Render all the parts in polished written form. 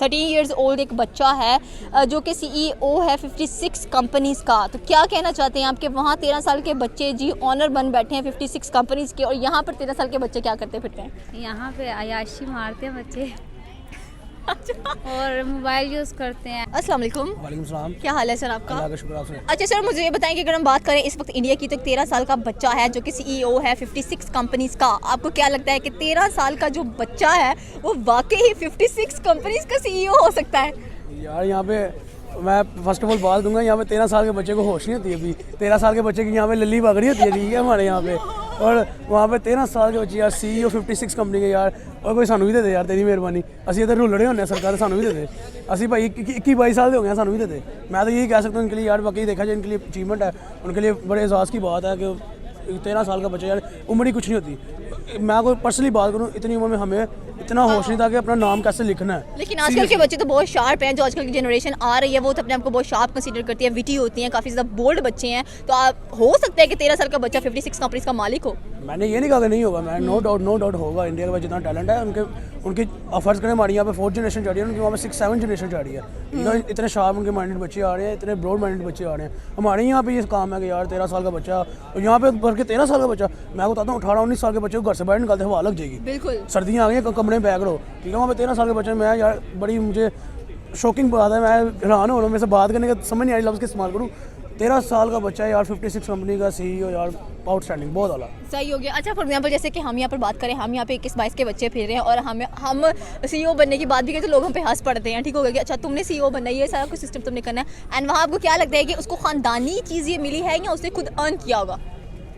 13 years old एक बच्चा है जो कि CEO है 56 कंपनीज़ का। तो क्या कहना चाहते हैं आपके वहाँ 13 साल के बच्चे जी ऑनर बन बैठे हैं 56 कंपनीज़ के, और यहाँ पर 13 साल के बच्चे क्या करते फिरते हैं? यहाँ पे अय्याशी मारते हैं बच्चे और मोबाइल यूज़ करते हैं। अस्सलाम वालेकुम। वालेकुम सलाम। क्या हाल है सर आपका? अल्लाह का शुक्र आप सुनाएं। अच्छा सर, मुझे ये बताएं कि अगर हम बात करें इस वक्त इंडिया की, तो 13 साल का बच्चा है जो कि CEO है 56 कंपनीज़ का। आपको क्या लगता है कि 13 साल का जो बच्चा है वो वाकई ही 56 कंपनीज़ का CEO हो सकता है? यार यहाँ पे मैं फर्स्ट ऑफ ऑल बात दूंगा, यहाँ पे 13 साल के बच्चे को होश नहीं होती अभी। 13 साल के बच्चे की यहाँ पे लल्ली पकड़ी होती है, ठीक है हमारे यहाँ पे। और वहाँ पे 13 साल के बच्चे यार CEO 56 कंपनी के यार, और कोई सानू भी दे दे यार, तेरी मेहरबानी। असी इधर रुलड़े होने सरकार सानू भी दे दे। असी भाई 21-22 साल के हो गए, सानू भी दे दे। मैं तो यही कह सकता हूँ इनके लिए यार, बाकी देखा जाए इनके लिए अचीवमेंट है, उनके लिए बड़े एजाज़ की बात है कि 13 साल का बच्चा यार, उम्र ही कुछ नहीं होती। मैं कोई पर्सनली बात करूँ, इतनी उम्र में हमें इतना होश नहीं था कि अपना नाम कैसे लिखना है। लेकिन आजकल के बच्चे तो बहुत शार्प हैं, जो आजकल की जनरेशन आ रही है वो तो अपने आप को बहुत शार्प कंसीडर करती है, विटी होती हैं, काफ़ी ज़्यादा बोल्ड बच्चे हैं। तो आप हो सकता है कि 13 साल का बच्चा 56 कंपनीज का मालिक हो? मैंने ये नहीं कहा कि नहीं होगा, मैं नो डाउट होगा। इंडिया के पास जितना टैलेंट है उनकी फर्ज करें, हमारी यहाँ पे 4th जनरेशन जा रही है, उनकी वहाँ पे 6-7 जनरेशन जा रही है। इतने शार्प उनके माइंडेड बच्चे आ रहे हैं, इतने ब्रॉड माइंडेड बच्चे आ रहे हैं। हमारे यहाँ पे ये काम है कि यार 13 साल का बच्चा, और यहाँ पे भर के 13 साल का बच्चा, मैं बताता हूँ 18-19 साल के बच्चे को घर से बाहर निकालते हवा लग जाएगी। बिल्कुल सर्दियाँ आ गई हैं, कमरे में बैग रहो, ठीक है। वहाँ पे 13 साल के बच्चे, मैं यार बड़ी मुझे शॉकिंग बात है, मैं हैरान हो रहा हूँ, मेरे से बात करने का समझ नहीं आ रही लफ्ज़ के इस्तेमाल करूँ। 13 साल का बच्चा है यार, 56 कंपनी का CEO यार, आउटस्टैंडिंग, बहुत आला। सही हो गया। अच्छा फॉर एग्जांपल जैसे कि हम यहाँ पर बात करें, हम यहाँ पे 21-22 के बच्चे फिर रहे हैं और हम CEO बनने की बात भी करें तो लोग हम पे हंस पड़ते हैं, ठीक हो गया कि अच्छा तुमने CEO बनना है, ये सारा कुछ सिस्टम तुमने करना है। एंड वहाँ आपको क्या लगता है कि उसको ख़ानदानी चीज़ ये मिली है या उसने खुद अर्न किया होगा?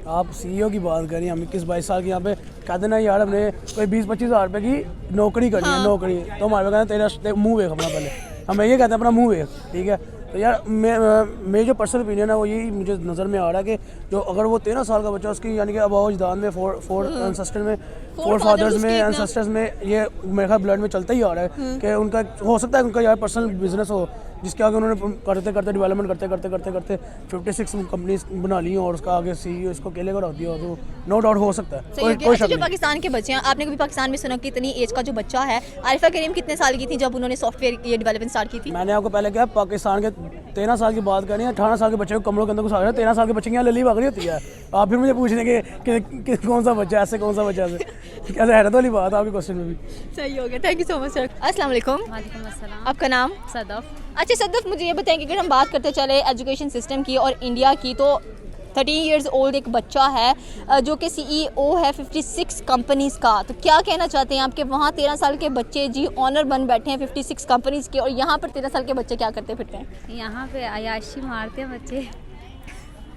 आप CEO की बात करें, हम 21-22 साल के यहाँ पे कहते ना यार, हमने कोई 20-25 हज़ार रुपये की नौकरी करनी है, नौकरी, तो हमारे पे कहते हैं तेरा मुँह वेख अपना, पहले हम ये कहते हैं अपना मुँह वेख, ठीक है। तो यार मेरी जो पर्सनल ओपिनियन है वो यही मुझे नज़र में आ रहा है कि जो अगर वो 13 साल का बच्चा, उसकी यानी कि अबाव अजदाद में फोर फादर्स में एंसेस्टर्स में ये मेरे ख्याल ब्लड में चलता ही आ रहा है कि उनका हो सकता है उनका यार पर्सनल बिजनेस हो, जिसके आगे उन्होंने करते डेवलपमेंट करते 56 कंपनीज बना ली और उसका आगे CEO इसको अकेले का रख दिया, तो नो डाउट हो सकता है। कोई अच्छा, जो पाकिस्तान के बच्चे हैं, आपने कभी पाकिस्तान में सुना कि इतनी एज का जो बच्चा है, आरिफा करीम कितने साल की थी जब उन्होंने सॉफ्टवेयर ये डेवलपमेंट स्टार्ट की थी? मैंने आपको पहले कहा पाकिस्तान के 13 साल की बात करें, 18 साल के बच्चे को कमरों के अंदर घुसा रहे हैं, 13 साल के बच्चे की यहाँ लली भाग रही होती है। आप फिर मुझे पूछने कि कौन सा बच्चा ऐसे, कौन सा बच्चा ऐसे, कैसे हैरत वाली बात है आपके क्वेश्चन में भी। सही हो गया, thank you so much sir. अस्सलाम वालेकुम। वालेकुम अस्सलाम। आपका नाम? सदफ। अच्छा सदफ, मुझे ये बताएं कि अगर हम बात करते चले एजुकेशन सिस्टम की और इंडिया की, तो 13 इयर्स ओल्ड एक बच्चा है जो कि CEO है 56 कंपनीज़ का। तो क्या कहना चाहते हैं आपके वहाँ 13 साल के बच्चे जी ऑनर बन बैठे हैं 56 कंपनीज़ के, और यहाँ पर 13 साल के बच्चे क्या करते फिरते हैं? यहाँ पे अय्याशी मारते हैं बच्चे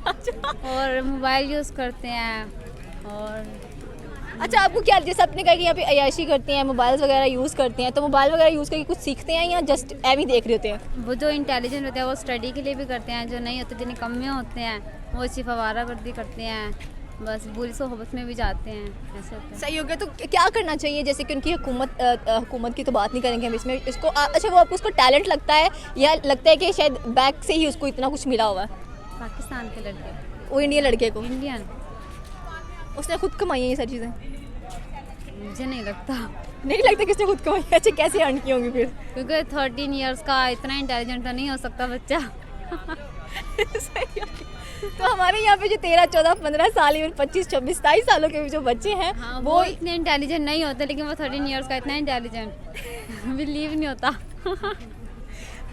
और मोबाइल यूज़ करते हैं। और अच्छा, आपको क्या, जैसे आपने कहा कि यहाँ पे अय्याशी करते हैं, मोबाइल वगैरह यूज़ करते हैं, तो मोबाइल वगैरह यूज़ करके कुछ सीखते हैं या जस्ट एम ही देख रहे होते हैं? वो जो इंटेलिजेंट होते हैं वो स्टडी के लिए भी करते हैं, जो नहीं होते, जिन्हें कम में होते हैं वो सिर्फ आवारागर्दी करते हैं, बस बुरी सोहबत में भी जाते हैं, ऐसे होते हैं। सही हो गया। तो क्या करना चाहिए, जैसे कि उनकी हुकूमत की तो बात नहीं करेंगे हम इसमें, इसको अच्छा वो आपको उसको टैलेंट लगता है या लगता है कि शायद बैक से ही उसको इतना कुछ मिला हुआ है? पाकिस्तान के लड़के, वो इंडियन लड़के को, इंडियन, उसने खुद कमाई है ये सारी चीज़ें? मुझे नहीं लगता। नहीं लगता कि उसने खुद कमाई? अच्छा, कैसे अर्न की होंगी फिर? क्योंकि 13 इयर्स का इतना इंटेलिजेंट तो नहीं हो सकता बच्चा। सही है। तो हमारे यहाँ पे जो 13, 14, 15 साल, इवन 25, 26, 27 सालों के जो बच्चे हैं, हाँ, वो इतने इंटेलिजेंट नहीं होते, लेकिन वो 13 इयर्स का इतना इंटेलिजेंट बिलीव नहीं होता।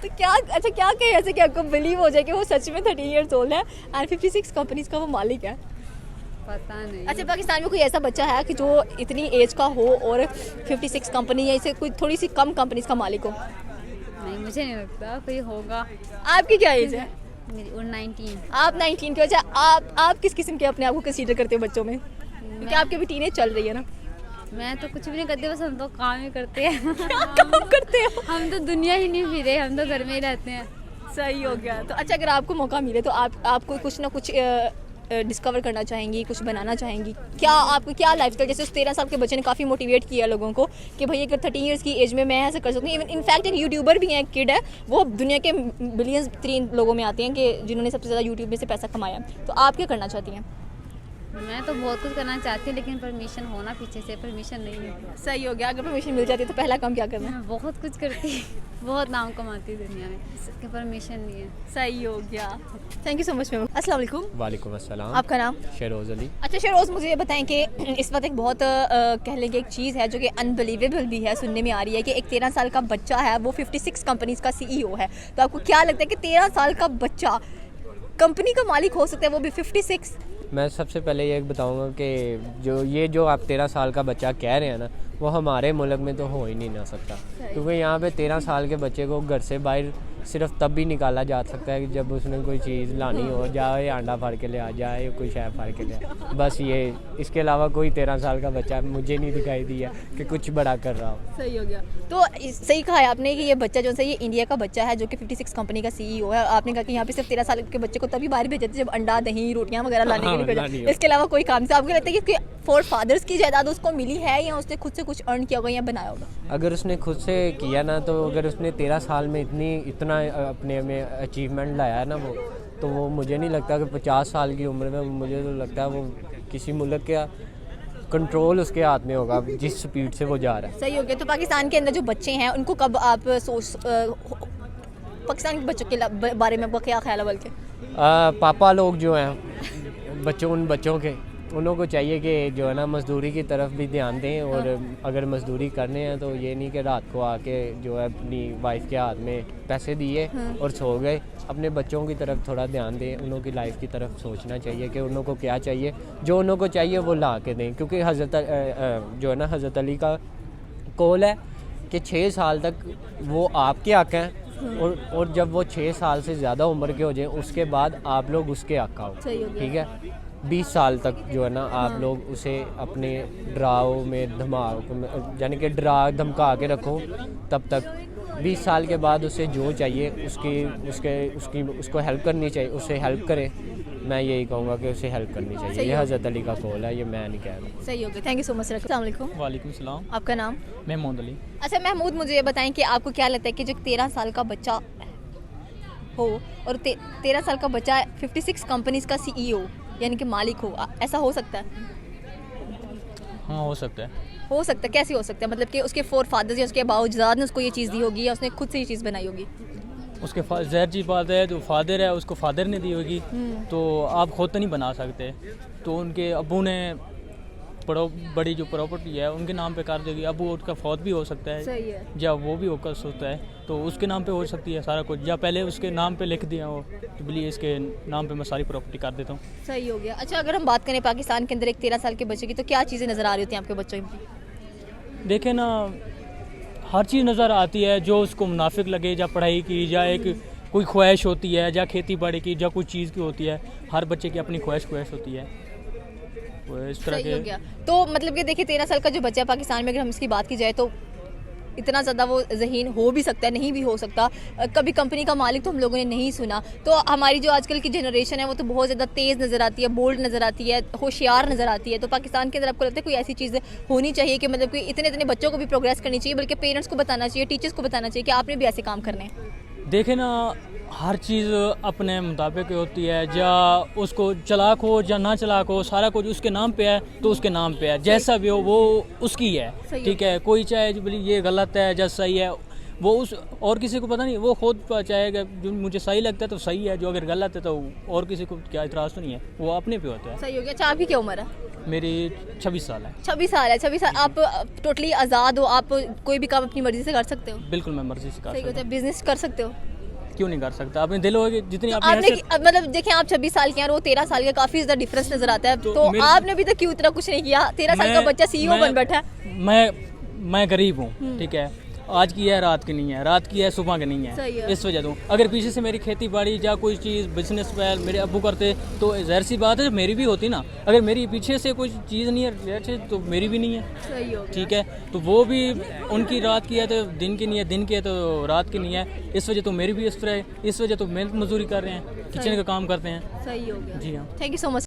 तो क्या, अच्छा क्या कहे ऐसे कि आपको बिलीव हो जाए कि वो सच में 13 इयर्स ओल्ड है एंड 56 कंपनीज का वो मालिक है? पता नहीं। अच्छा, पाकिस्तान में कोई ऐसा बच्चा है कि जो इतनी एज का हो और 56 कंपनी या इसे कोई थोड़ी सी कम कंपनीज का मालिक हो? नहीं, मुझे नहीं लगता कोई होगा। आपकी क्या एज है? मेरी 19। आप 19 के। अच्छा, आप किस किस्म के अपने आप को कंसीडर करते हो बच्चों में? क्योंकि आपकी भी टीनेज चल रही है ना। मैं तो कुछ भी नहीं करती, बस हम तो काम ही करते हैं। क्या काम करते हो? हम तो दुनिया ही नहीं फिरे, हम तो घर में ही रहते हैं। सही हो गया। तो अच्छा, अगर आपको मौका मिले तो आपको कुछ ना कुछ डिस्कवर करना चाहेंगी, कुछ बनाना चाहेंगी क्या? आपको क्या लाइफस्टाइल, जैसे उस 13 साल के बच्चे ने काफ़ी मोटिवेट किया लोगों को कि भाई अगर 13 इयर्स की एज में मैं ऐसा कर सकती हूँ। इनफैक्ट एक यूट्यूबर भी है, एक किड है, वो दुनिया के बिलियंस 3 लोगों में आते हैं कि जिन्होंने सबसे ज़्यादा यूट्यूब में से पैसा कमाया। तो आप क्या करना चाहती हैं? मैं तो बहुत कुछ करना चाहती हूँ, लेकिन परमिशन होना पीछे से, परमिशन नहीं है। सही हो गया, अगर परमिशन मिल जाती तो पहला काम क्या करना है? मैं बहुत कुछ करती बहुत नाम कमाती हूँ दुनिया में, इसकी परमिशन नहीं है। सही हो गया। Thank you so much ma'am. अस्सलाम वालेकुम। वालेकुम अस्सलाम। आपका नाम? शेरोज़ अली। अच्छा शहरोज़, मुझे ये बताएं कि इस वक्त एक बहुत कह लेंगे एक चीज़ है जो कि अनबिलीवेबल भी है, सुनने में आ रही है कि एक 13 साल का बच्चा है, वो 56 कंपनीज का CEO है। तो आपको क्या लगता है कि 13 साल का बच्चा कंपनी का मालिक हो सकता है, वो भी 56? मैं सबसे पहले ये बताऊंगा कि जो आप 13 साल का बच्चा कह रहे हैं ना, वो हमारे मुल्क में तो हो ही नहीं ना सकता, क्योंकि यहाँ पे 13 साल के बच्चे को घर से बाहर सिर्फ तब भी निकाला जा सकता है कि जब उसने कोई चीज़ लानी हो, जाए अंडा फाड़ के ले आ जाए, कोई शय फाड़ के ले आ, बस ये। इसके अलावा कोई 13 साल का बच्चा मुझे नहीं दिखाई दिया कि कुछ बड़ा कर रहा हो। सही हो गया। तो सही कहा है आपने कि ये बच्चा जो है ये इंडिया का बच्चा है जो कि 56 कंपनी का CEO है। आपने कहा कि यहाँ पे सिर्फ 13 साल के बच्चे को तभी बाहर भेजते जब अंडा दही रोटियाँ वगैरह लाने के लिए भेजा, इसके अलावा कोई काम से। आपको लगता है कि फोर फादर्स की जायदाद उसको मिली है या उसने खुद से कुछ अर्न किया होगा या बनाया होगा? अगर उसने खुद से किया ना, तो अगर उसने 13 साल में इतना अपने में अचीवमेंट लाया है ना तो वो मुझे नहीं लगता कि 50 साल की उम्र में, मुझे तो लगता है वो किसी मुल्क का कंट्रोल उसके हाथ में होगा जिस स्पीड से वो जा रहा है। सही हो गया। तो पाकिस्तान के अंदर जो बच्चे हैं उनको कब आप पाकिस्तान के बच्चों के बारे में आपका क्या ख्याल है? बल्कि पापा लोग जो हैं उन बच्चों के, उन लोगों को चाहिए कि जो है ना मज़दूरी की तरफ भी ध्यान दें, और अगर मज़दूरी करने हैं तो ये नहीं कि रात को आके जो है अपनी वाइफ के हाथ में पैसे दिए और सो गए। अपने बच्चों की तरफ थोड़ा ध्यान दें, उन लोगों की लाइफ की तरफ सोचना चाहिए कि उन लोगों को क्या चाहिए, जो उन लोगों को चाहिए वो ला के दें। क्योंकि जो है ना हज़रत अली का कौल है कि 6 साल तक वो आपके हक़ हैं, और जब वो 6 साल से ज़्यादा उम्र के हो जाएं उसके बाद आप लोग उसके हक़ हो। ठीक है, 20 साल तक जो है ना आप लोग उसे अपने डराव में यानी कि डरा धमका के रखो तब तक। 20 साल के बाद उसे जो चाहिए उसको हेल्प करनी चाहिए, उसे हेल्प करे। मैं यही कहूँगा कि उसे हेल्प करनी चाहिए। ये हज़रत अली का कौल है, ये मैं नहीं कह रहा। सही हो गया। Thank you so much sir. अस्सलाम वालेकुम। वालेकुम सलाम। आपका नाम? महमूद अली। अच्छा महमूद, मुझे ये बताएं कि आपको क्या लगता है कि जो 13 साल का बच्चा हो और 13 साल का बच्चा 56 कंपनीज का CEO यानी कि मालिक हो, ऐसा हो सकता है? हाँ, हो सकता है। हो सकता है, कैसे हो सकता है? मतलब कि उसके फोर फादर्स या उसके बावजूद ने उसको ये चीज़ दी होगी या उसने खुद से ये चीज़ बनाई होगी? उसके ज़ाहिर सी बात है, जो फादर है उसको फादर ने दी होगी, तो आप खुद तो नहीं बना सकते। तो उनके अबू ने बड़ी जो प्रॉपर्टी है उनके नाम पे कर देगी। अबू उसका फौत भी हो सकता है, सही है। या वो भी होकर सोचता है तो उसके नाम पे हो सकती है सारा कुछ, या पहले उसके नाम पे लिख दिया हो तो बोलिए इसके नाम पे मैं सारी प्रॉपर्टी कर देता हूँ। सही हो गया। अच्छा, अगर हम बात करें पाकिस्तान के अंदर एक 13 साल के बच्चे की, तो क्या चीज़ें नज़र आ रही होती हैं आपके बच्चों की? देखें ना, हर चीज़ नज़र आती है जो उसको मुनाफिक लगे, या पढ़ाई की, या एक कोई ख्वाहिश होती है, या खेती बाड़ी की, या कोई चीज़ की होती है। हर बच्चे की अपनी ख्वाहिश होती है, वो इस तरह सही हो के। गया। तो मतलब कि देखिए 13 साल का जो बच्चा है पाकिस्तान में, अगर हम इसकी बात की जाए तो इतना ज़्यादा वो ज़हीन हो भी सकता है, नहीं भी हो सकता। कभी कंपनी का मालिक तो हम लोगों ने नहीं सुना। तो हमारी जो आजकल की जनरेशन है वो तो बहुत ज़्यादा तेज़ नज़र आती है, बोल्ड नज़र आती है, होशियार नज़र आती है। तो पाकिस्तान के अंदर आपको लगता है कोई ऐसी चीज़ होनी चाहिए कि मतलब कि इतने बच्चों को भी प्रोग्रेस करनी चाहिए, बल्कि पेरेंट्स को बताना चाहिए, टीचर्स को बताना चाहिए कि आपने भी ऐसे काम करने हैं? देखे ना, हर चीज़ अपने मुताबिक होती है, या उसको चलाक हो या ना चलाक हो, सारा कुछ उसके नाम पे है तो उसके नाम पे है, जैसा भी हो वो उसकी है। ठीक है, कोई चाहे जो बोली ये गलत है या सही है, वो उस और किसी को पता नहीं, वो खुद चाहेगा जो मुझे सही लगता है तो सही है, जो अगर गलत है तो और किसी को क्या इतराज़ तो नहीं है, वो अपने पे होता है। सही हो गया। अच्छा, आपकी क्या उम्र है? मेरी 26 साल है। 26 साल है। 26 साल आप टोटली आज़ाद हो, आप कोई भी काम अपनी मर्जी से कर सकते हो? बिल्कुल, मैं मर्जी से कर सही सकता होता है। बिजनेस कर सकते हो? हूँ। क्यों नहीं कर सकता? अपने दिल होगी जितनी तो आपने आपने मतलब देखें, आप 26 साल के हैं और वो 13 साल का, काफ़ी ज़्यादा डिफरेंस नज़र आता है। तो आपने अभी तक क्यों इतना कुछ नहीं किया? 13 साल का बच्चा CEO बन बैठा है। मैं गरीब हूँ, ठीक है, आज की है रात की नहीं है, रात की है सुबह की नहीं सही है। है। इस वजह से अगर पीछे से मेरी खेती बाड़ी या कोई चीज़ बिजनेस मेरे अब्बू करते तो ज़ाहिर सी बात है मेरी भी होती ना। अगर मेरी पीछे से कोई चीज़ नहीं है तो मेरी भी नहीं है। सही हो। ठीक है, तो वो भी उनकी रात की है तो दिन की नहीं है, दिन की है तो रात की नहीं है। इस वजह तो मेरी भी इस तरह है, इस वजह तो मेहनत मजदूरी कर रहे हैं, किचन का काम करते हैं। सही हो गया। जी हाँ। Thank you so much.